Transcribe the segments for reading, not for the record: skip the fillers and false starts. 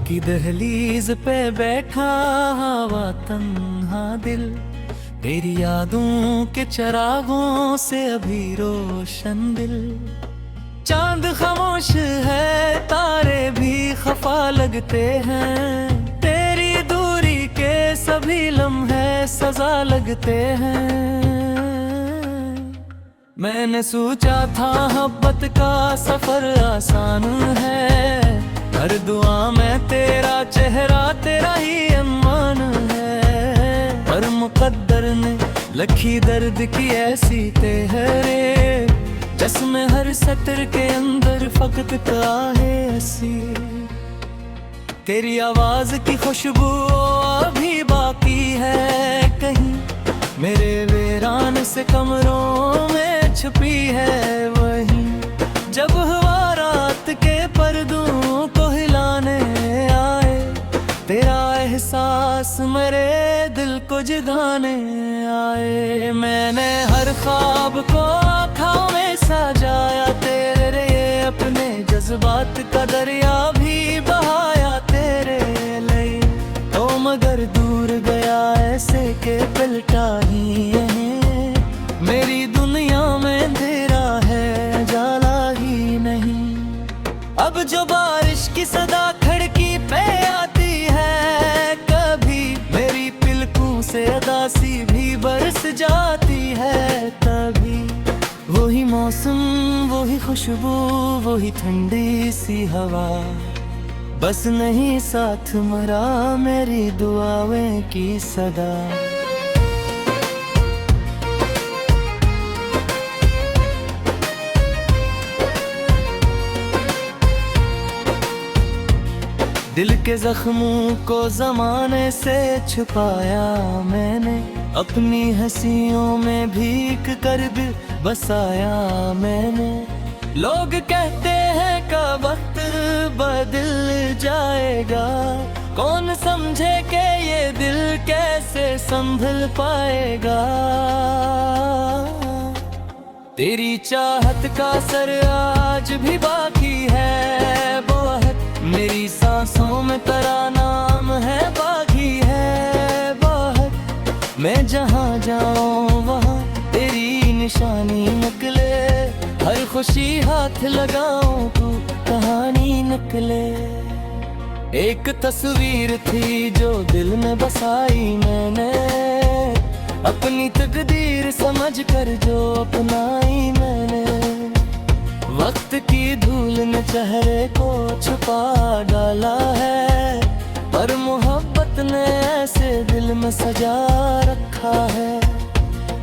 की दहलीज पे बैठा हवा तन्हा दिल, तेरी यादों के चरागों से अभी रोशन दिल। चांद खामोश है, तारे भी खफा लगते हैं, तेरी दूरी के सभी लम्हे सजा लगते हैं। मैंने सोचा था मोहब्बत का सफर आसान है, हर दुआ में तेरा चेहरा तेरा ही अरमान है। पर मुकद्दर ने लखी दर्द की ऐसी तेहरे, जिसमें हर सतर के अंदर फकत का है हंसी। तेरी आवाज की खुशबू अभी बाकी है कहीं, मेरे वीरान से कमरों में छुपी है वहीं। जब हवा रात के पर्दों को हिलाने आए, तेरा एहसास मेरे दिल को जगाने आए। मैंने हर ख्वाब को आँखों में सजाया तेरे, अपने जज्बात का दरिया भी बहाया तेरे लिए। तो मगर दूर गया ऐसे के पलटा ही है, मेरी दुनिया में अंधेरा है जाला ही नहीं। अब जो बारिश की सदा खिड़की पे आती है, कभी मेरी पिलकों से उदासी भी बरस जाती है। तभी वही मौसम, वही खुशबू, वही ठंडी सी हवा, बस नहीं साथ मरा मेरी दुआएं की सदा। दिल के जख्मों को जमाने से छुपाया मैंने, अपनी हंसियों में भीग कर दिल बसाया मैंने। लोग कहते हैं का वक्त बदल जाएगा, कौन समझे कि ये दिल कैसे संभल पाएगा। तेरी चाहत का असर आज भी बाकी है बहुत, मेरी सांसों में तेरा नाम है बाकी है बहुत। मैं जहाँ जाऊँ वहाँ तेरी निशानी निकले, हर खुशी हाथ लगाऊं तू कहानी निकले। एक तस्वीर थी जो दिल में बसाई मैंने, अपनी तकदीर समझ कर जो अपनाई मैंने। वक्त की धूल ने चेहरे को छुपा डाला है, पर मोहब्बत ने ऐसे दिल में सजा रखा है।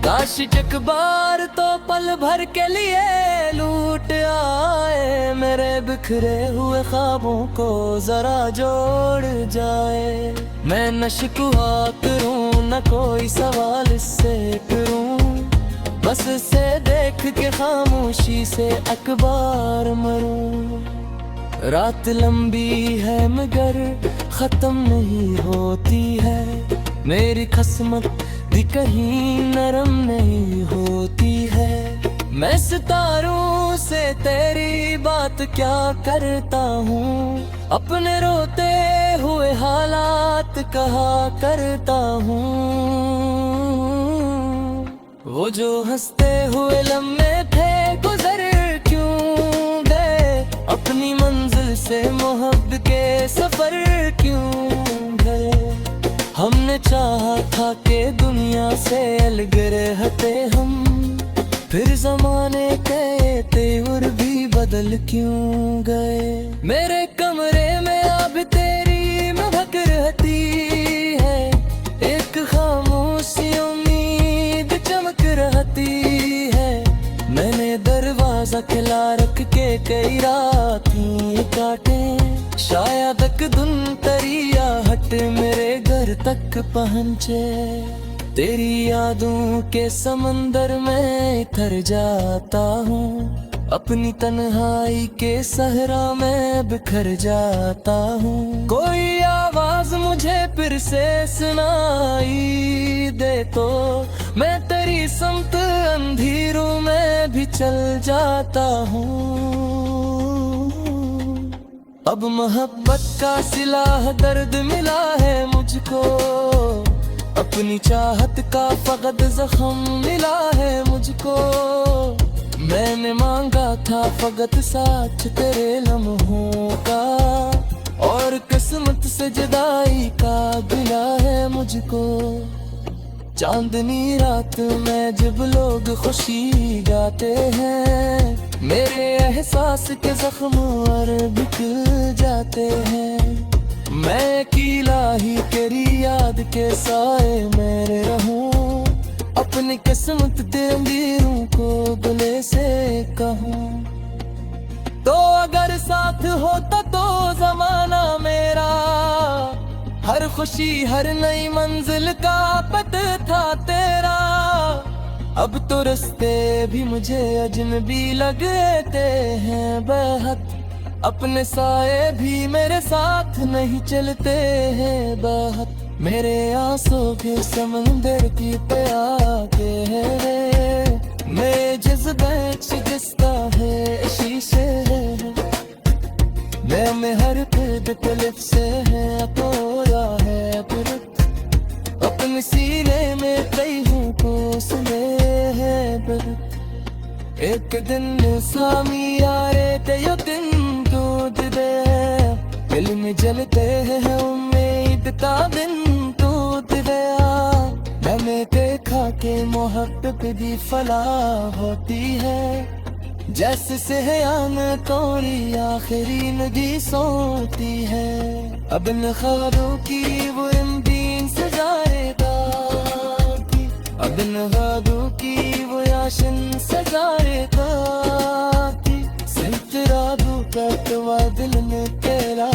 काश एक बार तो पल भर के लिए लूट आए, मेरे बिखरे हुए ख्वाबों को जरा जोड़ जाए। मैं न शिकवा करूं न कोई सवाल इससे करूं, बस इसे देख के खामोशी से अखबार मरूं। रात लंबी है मगर खत्म नहीं होती है, मेरी किस्मत भी कहीं नरम नहीं होती है। मैं सितारों से तेरी बात क्या करता हूँ, अपने रोते हुए हालात कहा करता हूँ। वो जो हंसते हुए लम्हे थे गुजर क्यों गए, अपनी मंजिल से मोहब्बत के सफर क्यों गए। हमने चाहा था कि दुनिया से अलग रहते हम, फिर जमाने के तेवर भी बदल क्यों गए। मेरे कमरे में अब तेरी महक रहती है, एक खामोशी उम्मीद चमक रहती है। मैंने दरवाजा खिला रख के कई रातें काटे, शायद एक दिन तरिया हट मेरे घर तक पहुँचे। तेरी यादों के समंदर में तर जाता हूँ, अपनी तन्हाई के सहरा में बिखर जाता हूँ। कोई आवाज मुझे फिर से सुनाई दे तो मैं तेरी समत अंधेरों में भी चल जाता हूँ। अब मोहब्बत का सिला दर्द मिला है मुझको, अपनी चाहत का फकत जख्म मिला है मुझको। मैंने मांगा था फकत साथ तेरे लम्हों का, और किस्मत से जुदाई का गिला है मुझको। चांदनी रात में जब लोग खुशी गाते हैं, मेरे एहसास के जख्म और बिक जाते हैं। मैं अकेला ही तेरी याद के साए मेरे रहूं, अपनी किस्मत तेंदीरों को गले से कहूं। तो अगर साथ होता तो जमाना मेरा, हर खुशी हर नई मंजिल का पता था तेरा। अब तो रास्ते भी मुझे अजनबी लगते हैं बेहद, अपने साए भी मेरे साथ नहीं चलते हैं बहुत। मेरे आंसू के समंदर की प्याके है, मैं जज्बे शिकस्ता है शीशे है। मैं हर फिर तकलीफ से है तोड़ा है पुरत, अपने सीने में कई हूँ को सुने है बरत। एक दिन सामी यारे ते यो दिन दूध दे, दिल में जलते हैं उम्मीद का दिन दूध दया। मैंने देखा कि मोहब्बत भी फला होती है, जैसे सहयान तोरी आखिरी नदी सोती है। अब न ख्वाबों की वो दिन सजाएगा, अब न ख्वाबों की वो याशन सजाएगा। सिंतराबू का तवा दिल में तेरा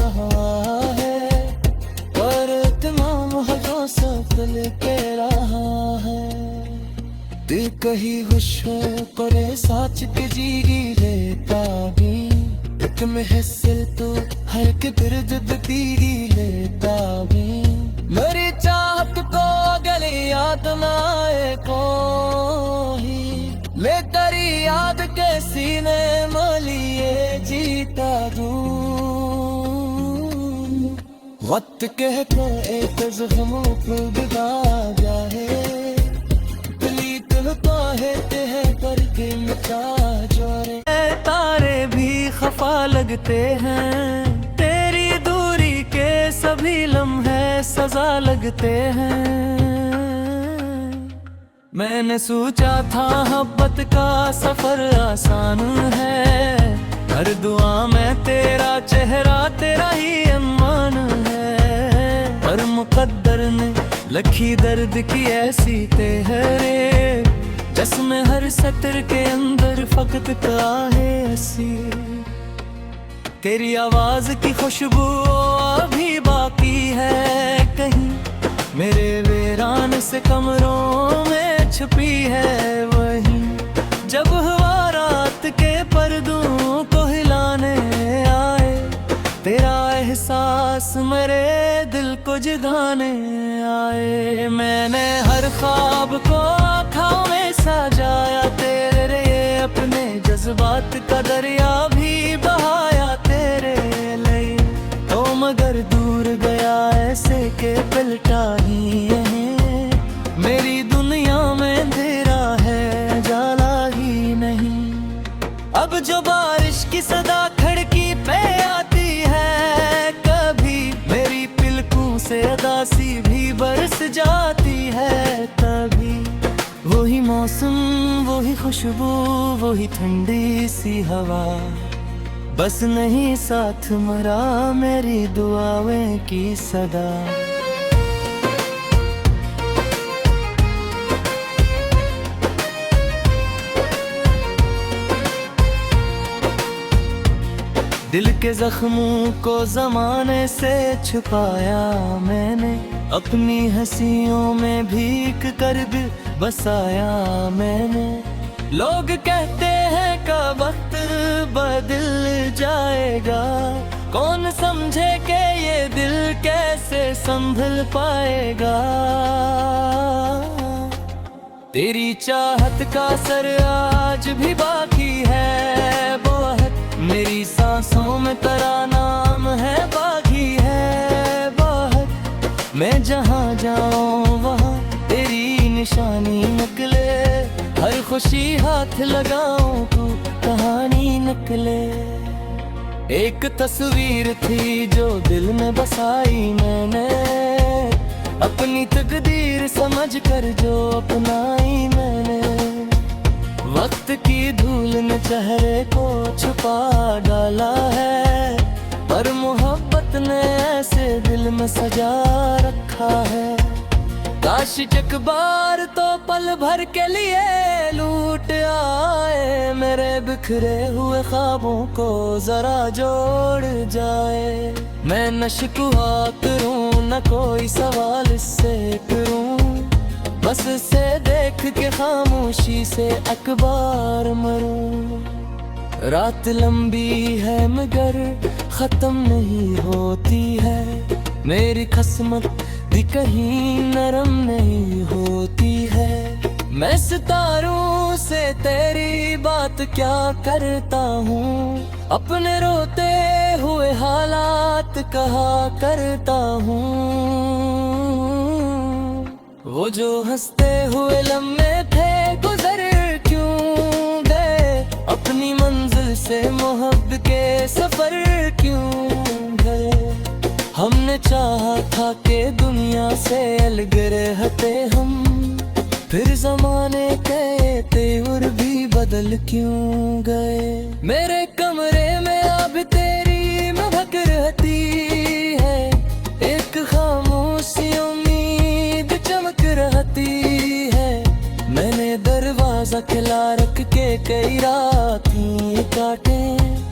है, और तमाम हजों से दिल के रहा है। दिल कही हुशो करे साच के जीरी लेता भी, एक महसिल तो हर के दर्द दतीरी लेता भी। मेरी चाहत को गले याद ना आए कोई, ले तेरी याद के सीने मलिए जीता दूं। वक्त कहता एक ज़ख्म पे बिगा जाए, करके मिटा जोरे। तारे भी खफा लगते हैं, तेरी दूरी के सभी लम्हे सजा लगते हैं। मैंने सोचा था मोहब्बत का सफर आसान है, हर दुआ में तेरा चेहरा तेरा ही अरमान है। पर मुकद्दर ने लखी दर्द की ऐसी तेहरे, जिसमें हर सतर के अंदर फकत का है हसी। तेरी आवाज की खुशबू अभी बाकी है कहीं, मेरे वीरान से कमरों में छुपी है वहीं। जब हवा रात के पर्दों को हिलाने आए, तेरा एहसास मेरे दिल को जगाने आए। मैंने हर ख्वाब को आँखों में सजाया तेरे, अपने जज्बात का दरिया भी बहाया तेरे लिए। तो मगर दूर गया ऐसे के पलटा ही है, मेरी दुनिया में अंधेरा है जाला ही नहीं। अब जो बारिश की सदा खिड़की पे आती है, कभी मेरी पिलकों से अदासी भी बरस जाती है। तभी वही मौसम वही खुशबू वही ठंडी सी हवा, बस नहीं साथ मरा मेरी दुआएं की सदा। दिल के जख्मों को जमाने से छुपाया मैंने, अपनी हंसियों में भीग कर दिल बसाया मैंने। लोग कहते हैं का वक्त बदल जाएगा, कौन समझे कि ये दिल कैसे संभल पाएगा। तेरी चाहत का असर आज भी बाकी है बहुत, मेरी सांसों में तेरा नाम निशानी निकले, हर खुशी हाथ लगाऊं तू कहानी निकले। एक तस्वीर थी जो दिल में बसाई मैंने, अपनी तकदीर समझ कर जो अपनाई मैंने। वक्त की धूल ने चेहरे को छुपा डाला है, पर मोहब्बत ने ऐसे दिल में सजा रखा है। काश एक बार तो पल भर के लिए लूट आए, मेरे बिखरे हुए ख्वाबों को जरा जोड़ जाए। मैं न शिकवा करूं न कोई सवाल इससे करूं, बस इसे देख के खामोशी से अखबार मरूं। रात लंबी है मगर खत्म नहीं होती है, मेरी किस्मत भी कहीं नरम नहीं होती है। मैं सितारों से तेरी बात क्या करता हूँ, अपने रोते हुए हालात कहा करता हूँ। वो जो हंसते हुए लम्हे थे गुजर क्यों गए, अपनी मंजिल से मोहब्बत के सफर क्यों गए। हमने चाहा था कि दुनिया से अलग रहते हम, फिर जमाने के तेवर भी बदल क्यों गए। मेरे कमरे में अब तेरी महक रहती है, एक खामोशी उम्मीद चमक रहती है। मैंने दरवाजा खिला रख के कई रातें काटे,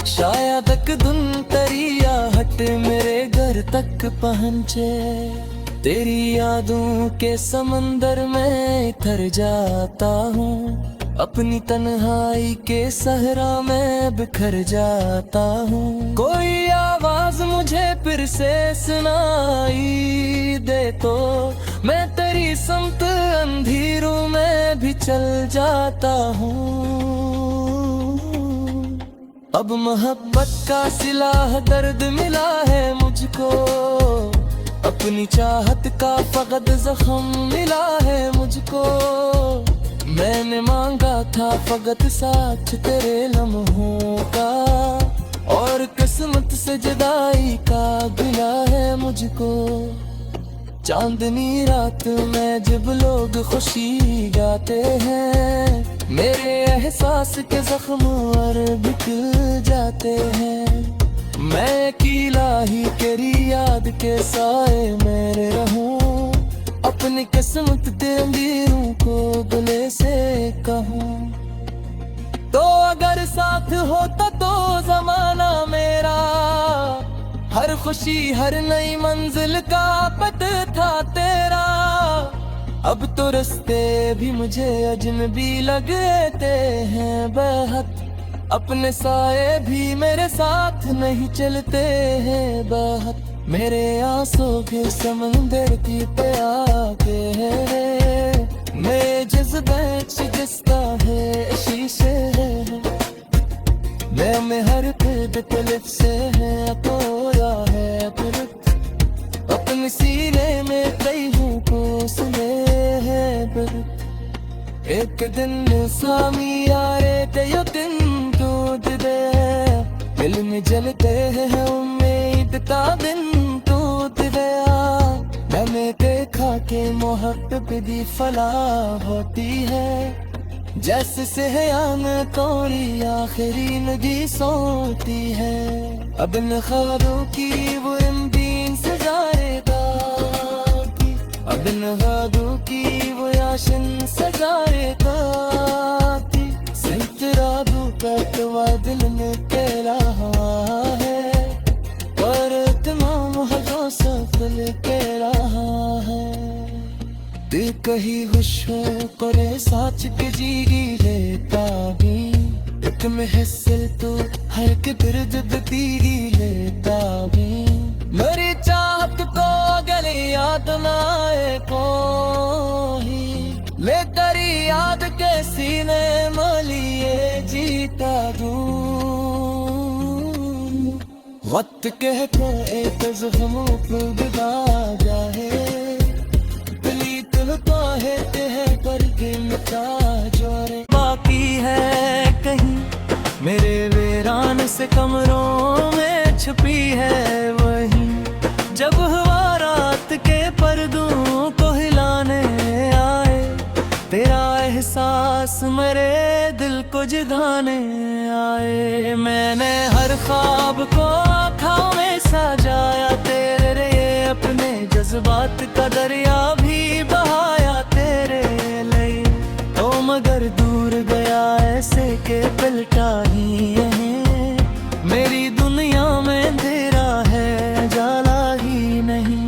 शायद एक दिन तेरी आहट मेरे घर तक पहुँचे। तेरी यादों के समंदर में थर जाता हूँ, अपनी तन्हाई के सहरा में बिखर जाता हूँ। कोई आवाज मुझे फिर से सुनाई दे तो मैं तेरी समत अंधेरों में भी चल जाता हूँ। अब मोहब्बत का सिला दर्द मिला है मुझको, अपनी चाहत का फकत जख्म मिला है मुझको। मैंने मांगा था फकत साथ तेरे लम्हों का, और किस्मत से जुदाई का गिला है मुझको। चांदनी रात में जब लोग खुशी गाते हैं, मेरे एहसास के जख्म और बिखर जाते हैं। मैं अकेला ही तेरी याद के साए में रहूं, अपनी किस्मत के अंधेरों को गले से कहूं। तो अगर साथ होता तो जमाना मेरा, हर खुशी हर नई मंजिल का पता था तेरा। अब तो रास्ते भी मुझे अजनबी लगते हैं बहुत, अपने साए भी मेरे साथ नहीं चलते हैं बहुत। मेरे आंसू के समंदर की पे आके है, मेरे जज्बे शिकस्ता है शीशे है। मैं हर फिर तलफ से है तोड़ा है फिर, अपने सीने में कई हूँ को सुने है फिर। एक दिन सामी यारे ते यो दिन टूट दे, दिल में जलते हैं उम्मीद का दिन टूट गया। मैंने देखा कि मोहब्बत भी फला होती है, जैसे सहयान तोड़ी आखिरी नदी सोती है। अब इन ख्वाबों की वो रंगीन सजाएगा, अब इन ख्वाबों की वो याशन सजाएगा। सितरा दुपट्टा दिल में तेरा है, पर तमाम हजों सफल के रहा है। ते कहीं खुश हो करे साच के जीगी लेता भी, एक महसिल तो हर के बिरद दीगी लेता भी। मेरी चाहत को गले याद ना आए कोई, ले तेरी याद के सीने मलिए जीता दूं। वक्त कहते एक जख्मों को दबा जाए, तो हेते हैं पर गिनता जोरे बाकी है कहीं मेरे वीरान से कमरों में छुपी है वही। जब हुआ रात के पर्दों को हिलाने आए तेरा एहसास मेरे दिल को जगाने आए। मैंने हर ख्वाब को आँखों में सजाया तेरे लिए, अपने जज्बात का दरिया भी बहाया तेरे लिए। तो मगर दूर गया ऐसे के पलटा ही है, मेरी दुनिया में अंधेरा है जाला ही नहीं।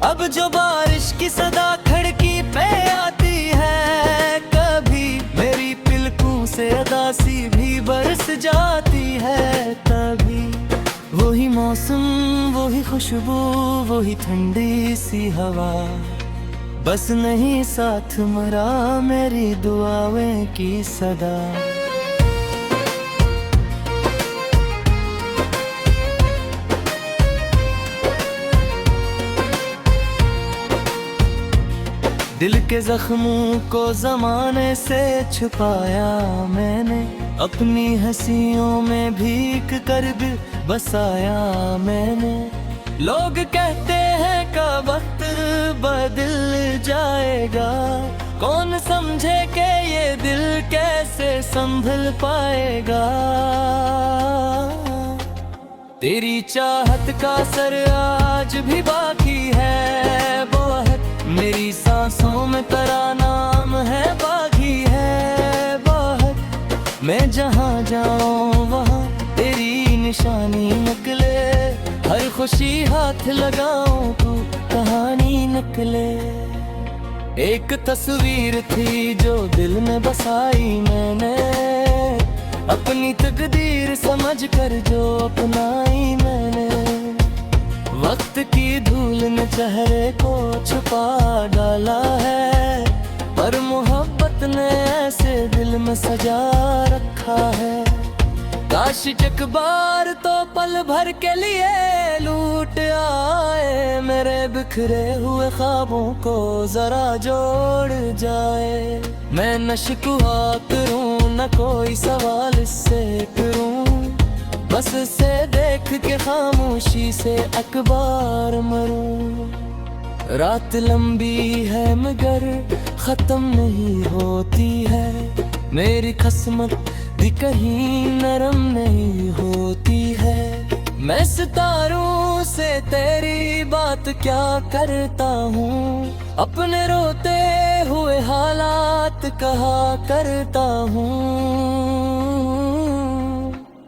अब जो बारिश की सदा खिड़की पे आती है, कभी मेरी पिलकों से अदासी भी बरस जाती है। तभी वही मौसम, वही खुशबू, वही ठंडी सी हवा, बस नहीं साथ मरा मेरी दुआएं की सदा। दिल के जख्मों को जमाने से छुपाया मैंने, अपनी हंसियों में भीग कर भी बसाया मैंने। लोग कहते हैं का वक्त बदल जाएगा, कौन समझे कि ये दिल कैसे संभल पाएगा। तेरी चाहत का असर आज भी बाकी है बहुत, मेरी सांसों में तेरा नाम है बाकी है बहुत। मैं जहाँ जाऊँ वहाँ तेरी निशानी निकले, हर खुशी हाथ लगाऊं तो कहानी निकले। एक तस्वीर थी जो दिल में बसाई मैंने, अपनी तकदीर समझ कर जो अपनाई मैंने। वक्त की धूल ने चेहरे को छुपा डाला है, पर मोहब्बत ने ऐसे दिल में सजा रखा है। काश एक बार तो पल भर के लिए लूट आए, मेरे बिखरे हुए ख्वाबों को जरा जोड़ जाए। मैं न शिकवा करूं न कोई सवाल इससे करूं, बस से देख के खामोशी से अखबार मरूं। रात लंबी है मगर खत्म नहीं होती है, मेरी किस्मत भी कहीं नरम नहीं होती है। मैं सितारों से तेरी बात क्या करता हूँ, अपने रोते हुए हालात कहा करता हूँ।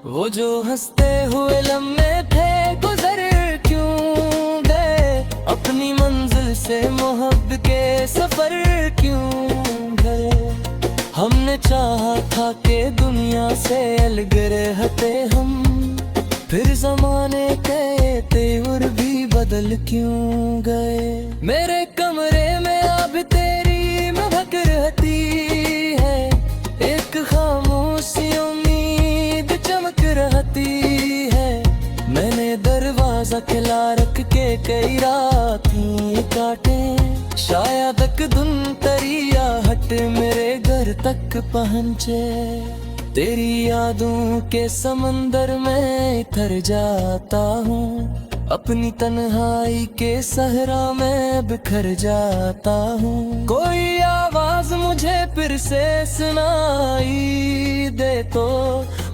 वो जो हंसते हुए लम्हे थे गुजर क्यों गए, अपनी मंजिल से मोहब्बत के सफर क्यों गए। हमने चाहा था कि दुनिया से अलग रहते हम, फिर जमाने के तेवर भी बदल क्यों गए। मेरे कमरे में अब तेरी महक रहती है, एक खामोशी उम्मीद चमक रहती है। मैंने दरवाजा खिला रख के कई रातें काटे, शायद एक धुन तरिया हट मेरे घर तक पहुँचे। तेरी यादों के समंदर में इतर जाता हूँ, अपनी तन्हाई के सहरा में बिखर जाता हूँ। कोई आवाज मुझे फिर से सुनाई दे तो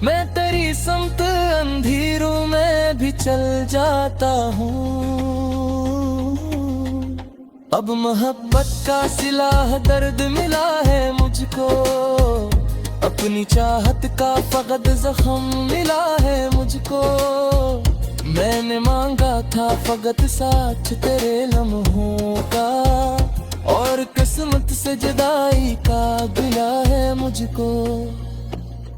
मैं तेरी समत अंधेरों में भी चल जाता हूँ। अब मोहब्बत का सिला दर्द मिला है मुझको, अपनी चाहत का फकद जख्म मिला है मुझको। मैंने मांगा था फकत साथ तेरे लम्हों का, और किस्मत से जुदाई का गिला है मुझको।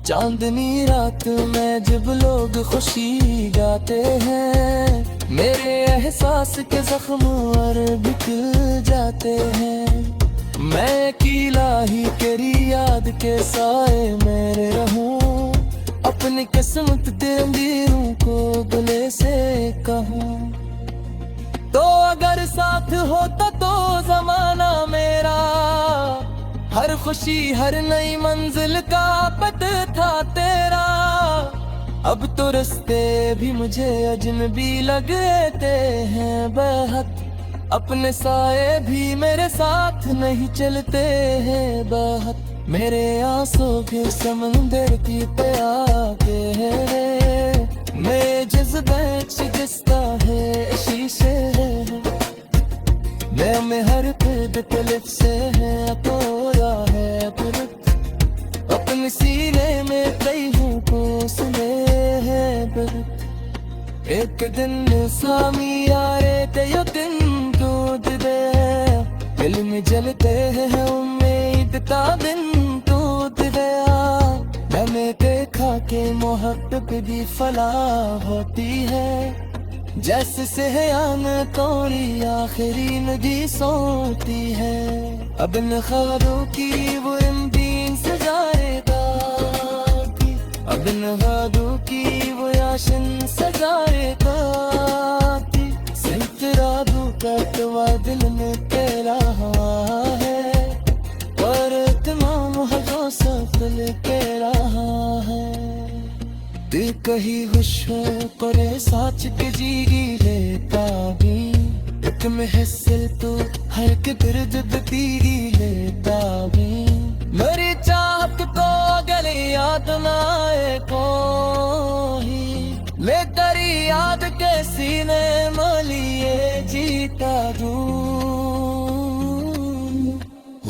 चांदनी रात में जब लोग खुशी गाते हैं, मेरे एहसास के जख्म और बिखर जाते हैं। मैं इलाही तेरी याद के साए मेरे रहूं, अपनी किस्मत तेरी अंधेरों को गले से कहूं। तो अगर साथ होता तो जमाना मेरा, हर खुशी हर नई मंजिल का पता था तेरा। अब तो रास्ते भी मुझे अजनबी लगते हैं बहुत, अपने साए भी मेरे साथ नहीं चलते हैं बहुत। मेरे आंसू के समंदर की पे आके मेरे जज्बे शिकस्ता है शीशे है, मैं हर तकलीफ से है तोड़ा है पुरत, अपने सीने में कई हूँ कोसले है बरत। एक दिन सामी यारे ते यो दिन दूध दे, दिल में जलते हैं उम्मीद का दिन दूध दया। मैंने देखा कि मोहब्बत भी फला होती है, जैसे सहयान तोड़ी आखिरी नदी सोती है। अब इन ख्वाबों की वो रंगीन सजाएगा, अब इन ख्वाबों की वो याशन सजाएगा। सिंतराबू का तो दिल में तेरा है, और तमाम भरोसा दिल के रहा है। दिल कही खुश हो परे साच के जीगी लेता भी, एक महसिल तो हर के दर्द दतीगी लेता भी। मेरी चाहत को गले याद ना आए कोई, मैं तेरी याद के सीने मलिए जीता दूं।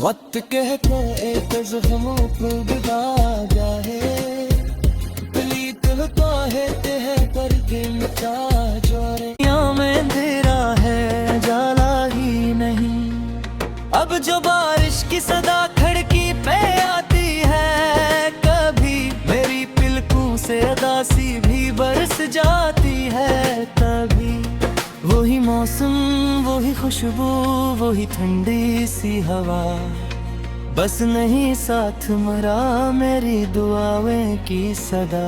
वक्त कह के एक ज़ख्म को दबा जाए, कहते हैं करके मिटा जोरे। यहाँ में अंधेरा है जाला ही नहीं, अब जो बारिश की सदा खिड़की पे आती है, कभी मेरी पिलकों से अदासी भी बरस जाती है। तभी वही मौसम वही खुशबू वही ठंडी सी हवा, बस नहीं साथ मरा मेरी दुआएं की सदा।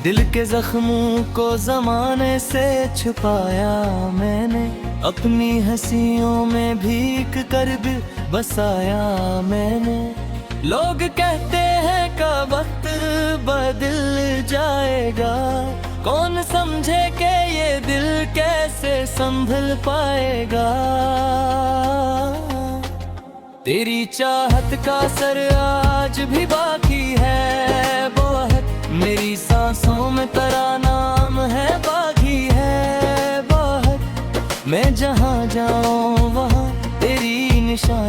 दिल के जख्मों को जमाने से छुपाया मैंने, अपनी हंसियों में भीग कर भी बसाया मैंने। लोग कहते हैं का वक्त बदल जाएगा, कौन समझे कि ये दिल कैसे संभल पाएगा। तेरी चाहत का असर आज भी बाकी है बहुत, मेरी सांसों में तेरा नाम है बाकी है बहुत। मैं जहाँ जाऊँ वहाँ तेरी निशान